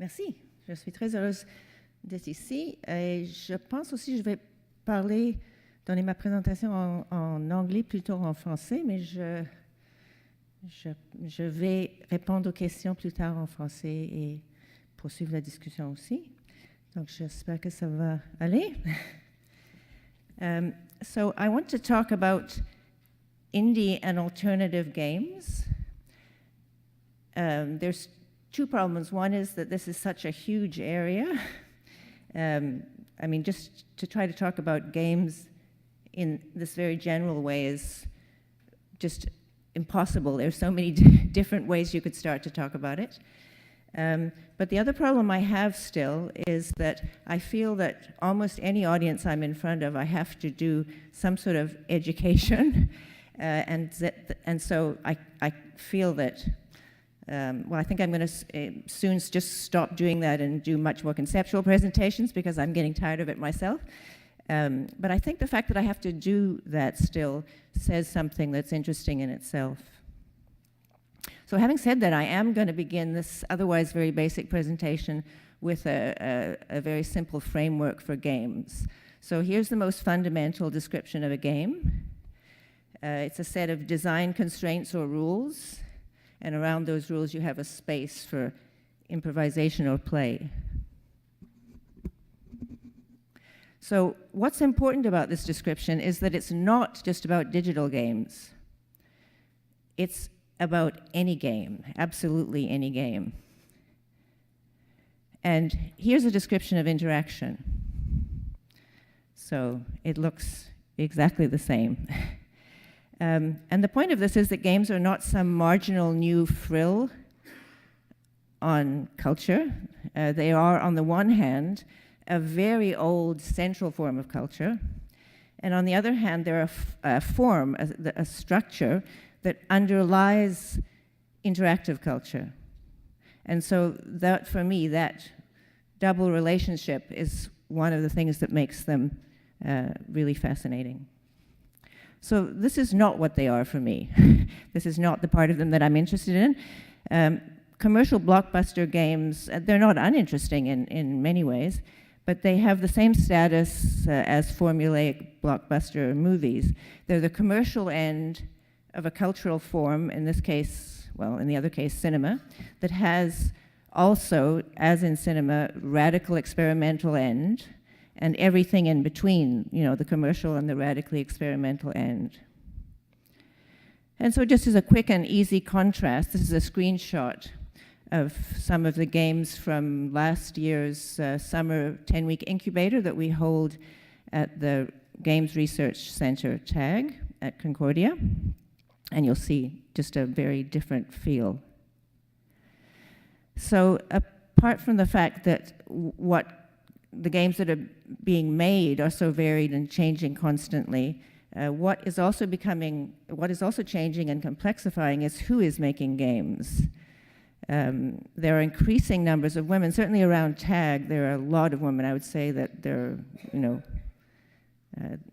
Merci. Je suis très heureuse d'être ici. Et je pense aussi que je vais donner ma présentation en anglais plutôt qu'en français, mais je vais répondre aux questions plus tard en français et poursuivre la discussion aussi. Donc, j'espère que ça va aller. So, I want to talk about indie and alternative games. There's two problems. One is that this is such a huge area. I mean, just to try to talk about games in this very general way is just impossible. There's so many different ways you could start to talk about it. But the other problem I have still is that I feel that almost any audience I'm in front of, I have to do some sort of education. And so I feel that, well, I think I'm going to soon just stop doing that and do much more conceptual presentations because I'm getting tired of it myself. But I think the fact that I have to do that still says something that's interesting in itself. So having said that, I am going to begin this otherwise very basic presentation with a very simple framework for games. So here's the most fundamental description of a game. It's a set of design constraints or rules, and around those rules you have a space for improvisation or play. So what's important about this description is that it's not just about digital games. It's about any game, absolutely any game. And here's a description of interaction. So it looks exactly the same. And the point of this is that games are not some marginal new frill on culture. They are, on the one hand, a very old central form of culture. And on the other hand, they're a form, a structure that underlies interactive culture. And so that, for me, that double relationship is one of the things that makes them really fascinating. So this is not what they are for me. This is not the part of them that I'm interested in. Commercial blockbuster games, they're not uninteresting in many ways, but they have the same status as formulaic blockbuster movies. They're the commercial end of a cultural form, in this case, well, in the other case, cinema, that has also, as in cinema, radical experimental end, and everything in between, you know, the commercial and the radically experimental end. And so just as a quick and easy contrast, this is a screenshot of some of the games from last year's summer 10-week incubator that we hold at the Games Research Center TAG at Concordia. And you'll see just a very different feel. So apart from the fact that what the games that are being made are so varied and changing constantly, what is also changing and complexifying is who is making games. There are increasing numbers of women, certainly around TAG, there are a lot of women. I would say that there are, you know,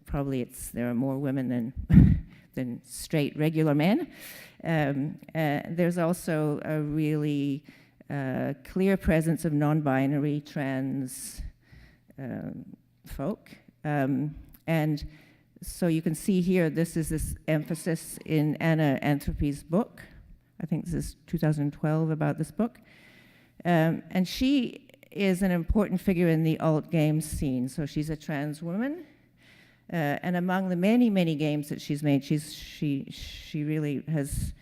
probably there are more women than straight, regular men. There's also a really clear presence of non-binary, trans folk. And so you can see here, this is this emphasis in Anna Anthropy's book. I think this is 2012 about this book. And she is an important figure in the alt games scene. So she's a trans woman. And among the many, many games that she's made, she really has,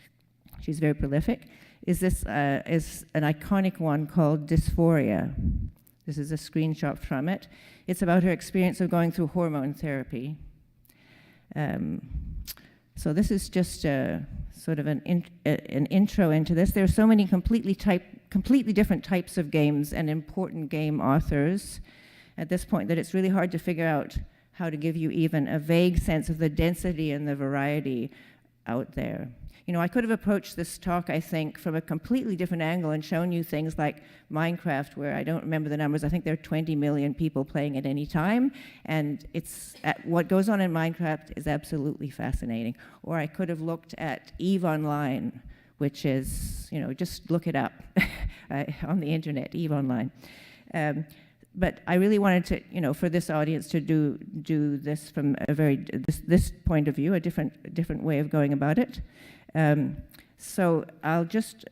she's very prolific, is an iconic one called Dysphoria. This is a screenshot from it. It's about her experience of going through hormone therapy. So this is just sort of an intro into this. There are so many completely different types of games and important game authors at this point that it's really hard to figure out how to give you even a vague sense of the density and the variety out there. You know, I could have approached this talk, I think, from a completely different angle and shown you things like Minecraft, where I don't remember the numbers. I think there are 20 million people playing at any time, and what goes on in Minecraft is absolutely fascinating. Or I could have looked at EVE Online, which is, just look it up on the internet, EVE Online. But I really wanted to, for this audience to do this from a this point of view, a different way of going about it. So I'll just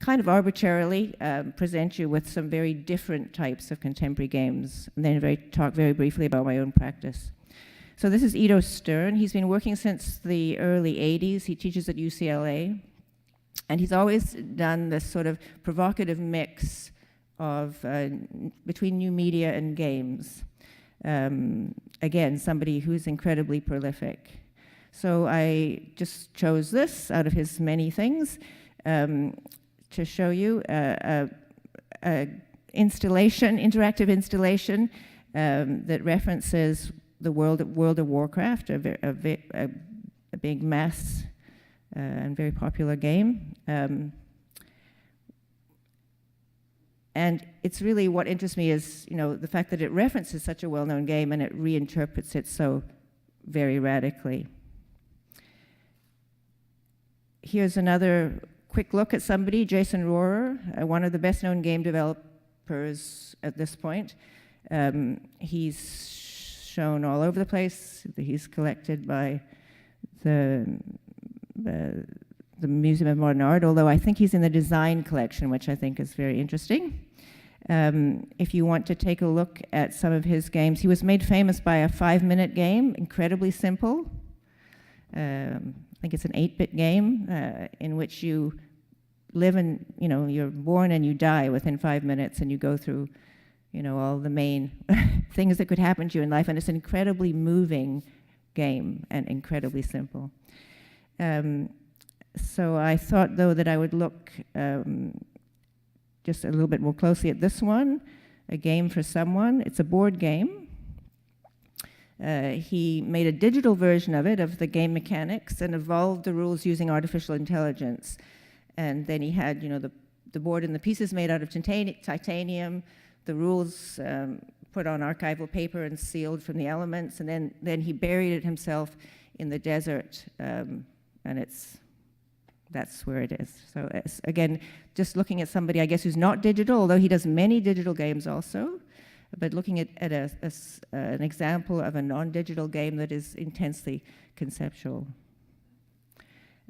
kind of arbitrarily present you with some very different types of contemporary games, and then talk very briefly about my own practice. So this is Ido Stern. He's been working since the early 80s. He teaches at UCLA, and he's always done this sort of provocative mix of between new media and games. Again, somebody who's incredibly prolific. So I just chose this out of his many things to show you an installation, interactive installation that references the World of Warcraft, a big mass and very popular game. And it's really what interests me is, the fact that it references such a well-known game and it reinterprets it so very radically. Here's another quick look at somebody, Jason Rohrer, one of the best-known game developers at this point. He's shown all over the place. He's collected by the Museum of Modern Art, although I think he's in the design collection, which I think is very interesting. If you want to take a look at some of his games, he was made famous by a 5-minute game, incredibly simple. I think it's an 8-bit game in which you live in, you're born and you die within 5 minutes, and you go through, all the main things that could happen to you in life, and it's an incredibly moving game and incredibly simple. So I thought, though, that I would look just a little bit more closely at this one, A Game for Someone. It's a board game. He made a digital version of it, of the game mechanics, and evolved the rules using artificial intelligence. And then he had, the board and the pieces made out of titanium, the rules put on archival paper and sealed from the elements, and then he buried it himself in the desert, and that's where it is. So again, just looking at somebody, I guess, who's not digital, although he does many digital games also, but looking at an example of a non-digital game that is intensely conceptual.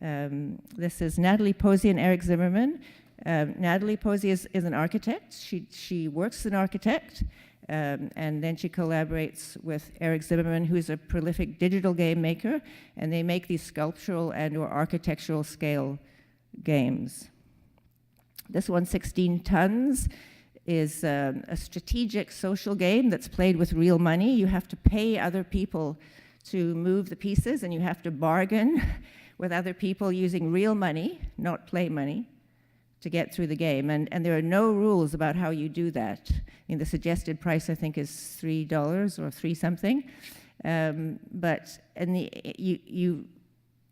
This is Natalie Posey and Eric Zimmerman. Natalie Posey is an architect. She works as an architect, and then she collaborates with Eric Zimmerman, who is a prolific digital game maker, and they make these sculptural and/or architectural scale games. This one, 16 Tons, is a strategic social game that's played with real money. You have to pay other people to move the pieces, and you have to bargain with other people using real money, not play money, to get through the game. And there are no rules about how you do that. The suggested price, I think, is $3 or 3 something. But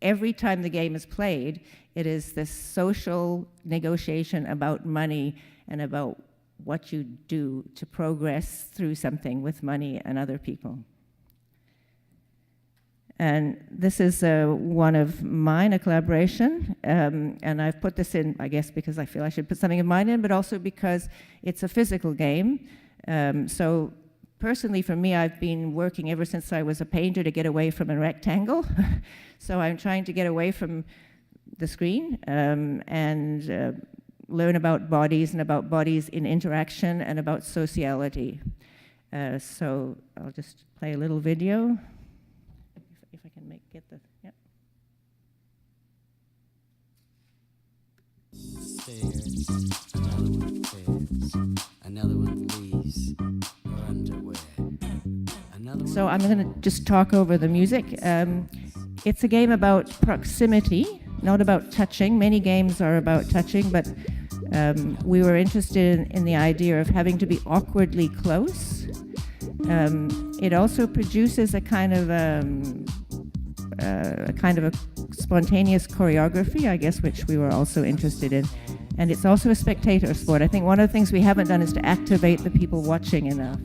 every time the game is played, it is this social negotiation about money and about what you do to progress through something with money and other people. And this is one of mine, a collaboration, and I've put this in, I guess, because I feel I should put something of mine in, but also because it's a physical game. So personally, for me, I've been working ever since I was a painter to get away from a rectangle. So I'm trying to get away from the screen and learn about bodies and about bodies in interaction and about sociality. So I'll just play a little video. If I can get the, yep. Stairs, another one fails, another one leaves her underwear. So I'm going to just talk over the music. It's a game about proximity, not about touching. Many games are about touching, but we were interested in the idea of having to be awkwardly close. It also produces a kind of a spontaneous choreography, I guess, which we were also interested in. And it's also a spectator sport. I think one of the things we haven't done is to activate the people watching enough.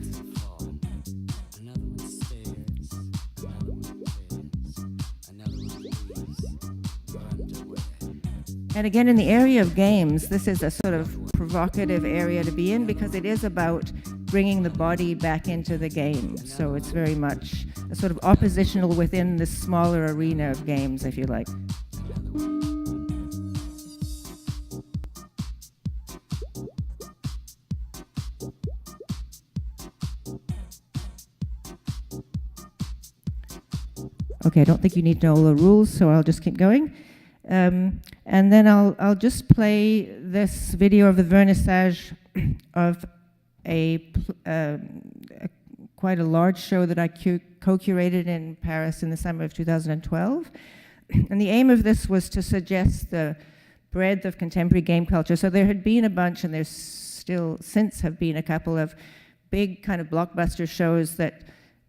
And again, in the area of games, this is a sort of provocative area to be in because it is about bringing the body back into the game. So it's very much a sort of oppositional within this smaller arena of games, if you like. Okay, I don't think you need to know all the rules, so I'll just keep going. And then I'll just play this video of the vernissage of quite a large show that I co-curated in Paris in the summer of 2012. And the aim of this was to suggest the breadth of contemporary game culture. So there had been a bunch, and there's still since have been a couple of big kind of blockbuster shows that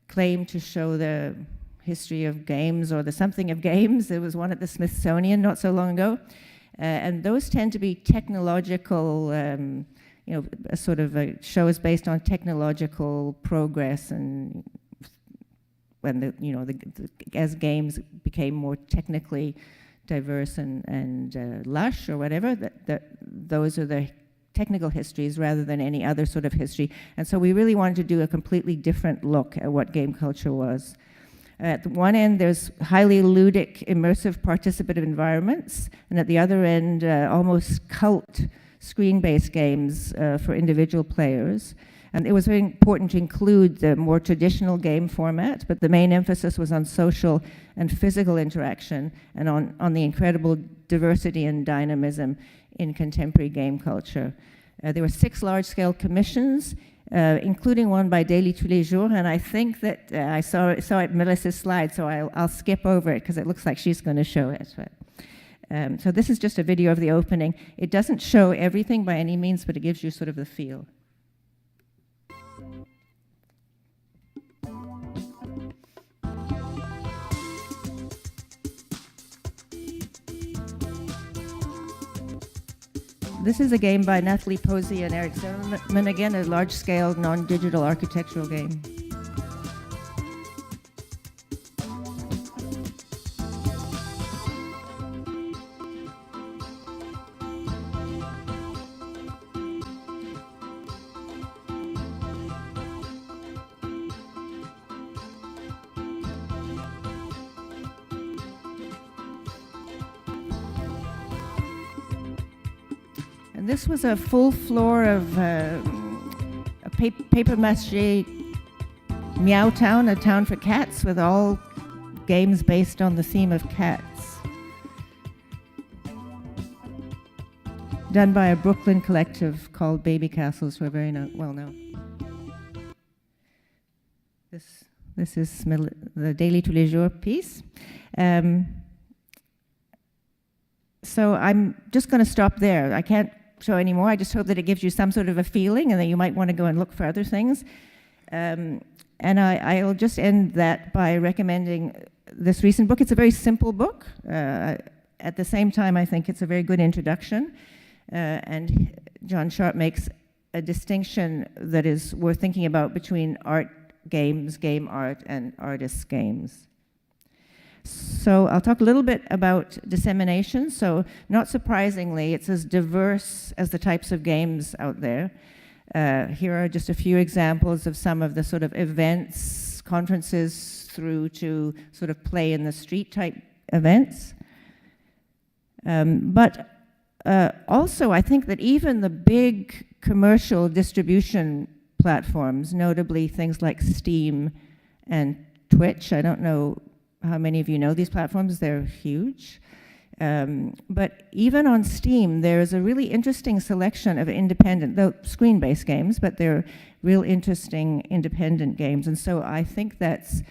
claim to show the history of games or the something of games. There was one at the Smithsonian not so long ago. And those tend to be technological, a sort of shows based on technological progress, and when as games became more technically diverse and lush or whatever, those are the technical histories rather than any other sort of history. And so we really wanted to do a completely different look at what game culture was. At the one end, there's highly ludic, immersive, participative environments, and at the other end, almost cult screen-based games for individual players. And it was very important to include the more traditional game format, but the main emphasis was on social and physical interaction and on the incredible diversity and dynamism in contemporary game culture. There were 6 large-scale commissions, including one by Daily Tous les Jours, and I think that I saw it Melissa's slide, so I'll skip over it because it looks like she's going to show it. But, so this is just a video of the opening. It doesn't show everything by any means, but it gives you sort of the feel. This is a game by Nathalie Posey and Eric Zimmerman, again, a large-scale, non-digital architectural game. This was a full floor of a paper-mache meow town, a town for cats, with all games based on the theme of cats. Done by a Brooklyn collective called Baby Castles, who are very well known. This is the Daily Tous les Jours piece. So I'm just going to stop there. I can't show anymore. I just hope that it gives you some sort of a feeling and that you might want to go and look for other things. And I'll just end that by recommending this recent book. It's a very simple book. At the same time, I think it's a very good introduction. And John Sharp makes a distinction that is worth thinking about between art games, game art, and artists' games. So I'll talk a little bit about dissemination. So not surprisingly, it's as diverse as the types of games out there. Here are just a few examples of some of the sort of events, conferences, through to sort of play in the street type events. But also, I think that even the big commercial distribution platforms, notably things like Steam and Twitch, I don't know how many of you know these platforms, they're huge. But even on Steam, there's a really interesting selection of independent, though screen-based games, but they're real interesting independent games. And so I think that's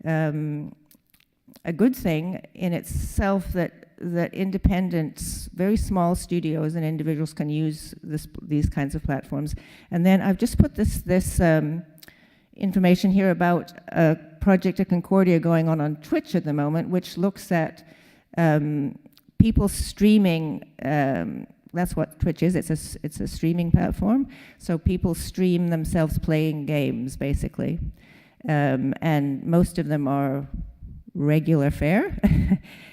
a good thing in itself, that independent, very small studios and individuals can use these kinds of platforms. And then I've just put this information here about a project at Concordia going on Twitch at the moment, which looks at people streaming. That's what Twitch is. It's a streaming platform. So people stream themselves playing games, basically. And most of them are regular fare.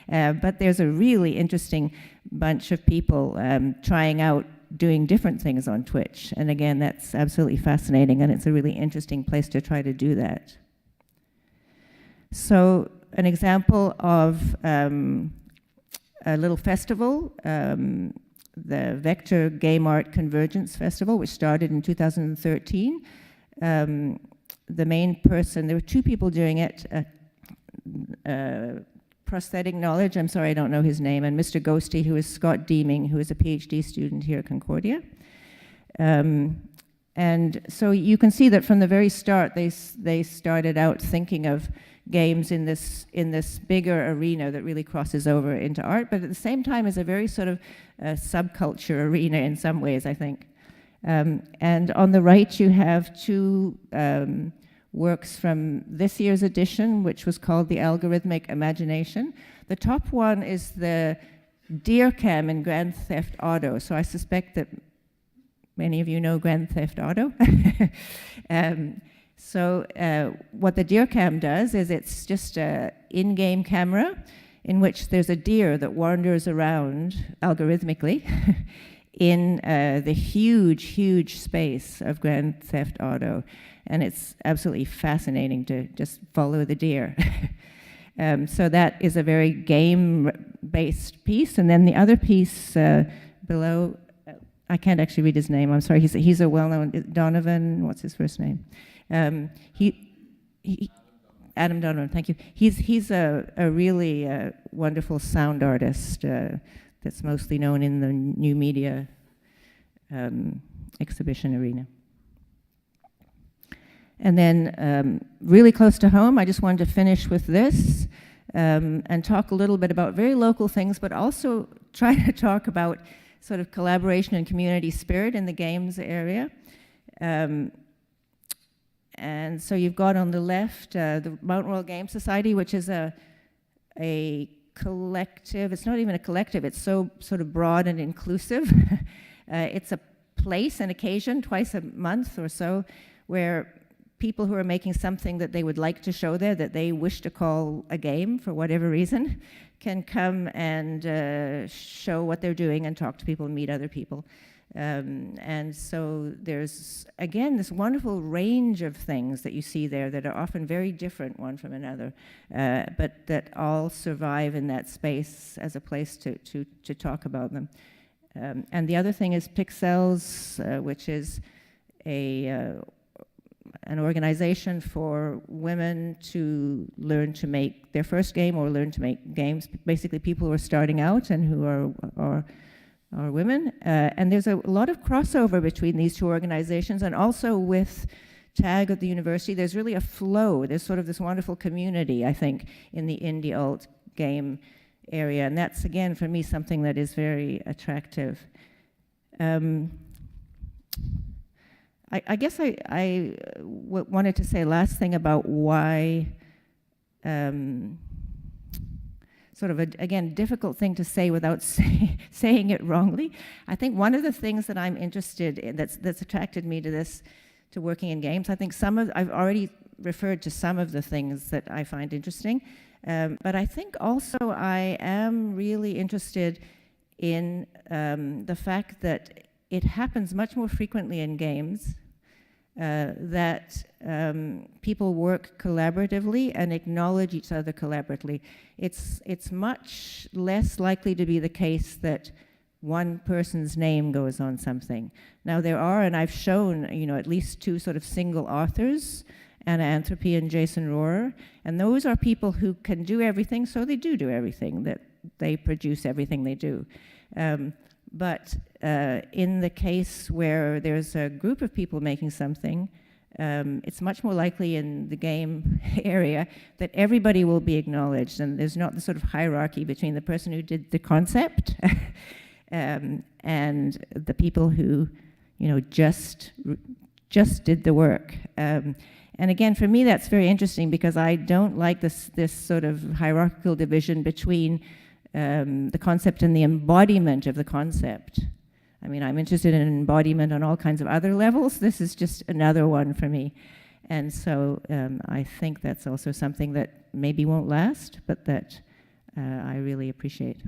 But there's a really interesting bunch of people trying out doing different things on Twitch. And again, that's absolutely fascinating, and it's a really interesting place to try to do that. So an example of a little festival, the Vector Game Art Convergence Festival, which started in 2013. The main person, there were two people doing it, Prosthetic Knowledge, I'm sorry I don't know his name, and Mr. Ghosty, who is Scott Deeming, who is a PhD student here at Concordia. And so you can see that from the very start, they started out thinking of games in this bigger arena that really crosses over into art, but at the same time is a very sort of subculture arena in some ways, I think. And on the right, you have two works from this year's edition, which was called The Algorithmic Imagination. The top one is the deer cam in Grand Theft Auto. So I suspect that many of you know Grand Theft Auto. What the deer cam does is it's just an in-game camera in which there's a deer that wanders around algorithmically in the huge, huge space of Grand Theft Auto. And it's absolutely fascinating to just follow the deer. So that is a very game-based piece. And then the other piece below, I can't actually read his name, I'm sorry, he's a well-known, Donovan, what's his first name? Adam Donovan, thank you. He's a really wonderful sound artist that's mostly known in the new media exhibition arena. And then really close to home, I just wanted to finish with this and talk a little bit about very local things, but also try to talk about sort of collaboration and community spirit in the games area. And so you've got on the left the Montreal Game Society, which is a collective. It's not even a collective, it's so sort of broad and inclusive. It's a place, an occasion, twice a month or so, where people who are making something that they would like to show there, that they wish to call a game for whatever reason, can come and show what they're doing and talk to people and meet other people. And so there's, again, this wonderful range of things that you see there that are often very different one from another, but that all survive in that space as a place to talk about them. And the other thing is Pixels, which is an organization for women to learn to make their first game or learn to make games, basically people who are starting out and who are women. And there's a lot of crossover between these two organizations, and also with TAG at the university, there's really a flow. There's sort of this wonderful community, I think, in the indie alt game area. And that's, again, for me, something that is very attractive. I guess I wanted to say last thing about why, sort of, again, difficult thing to say without saying it wrongly. I think one of the things that I'm interested in, that's attracted me to this, to working in games, I think I've already referred to some of the things that I find interesting, but I think also I am really interested in the fact that it happens much more frequently in games, that people work collaboratively and acknowledge each other collaboratively. It's much less likely to be the case that one person's name goes on something. Now there are, and I've shown, at least two sort of single authors, Anna Anthropy and Jason Rohrer, and those are people who can do everything, so they do everything, that they produce everything they do. But in the case where there's a group of people making something, it's much more likely in the game area that everybody will be acknowledged, and there's not the sort of hierarchy between the person who did the concept and the people who, just did the work. And again, for me, that's very interesting because I don't like this sort of hierarchical division between the concept and the embodiment of the concept. I mean, I'm interested in embodiment on all kinds of other levels. This is just another one for me. And so I think that's also something that maybe won't last, but that I really appreciate.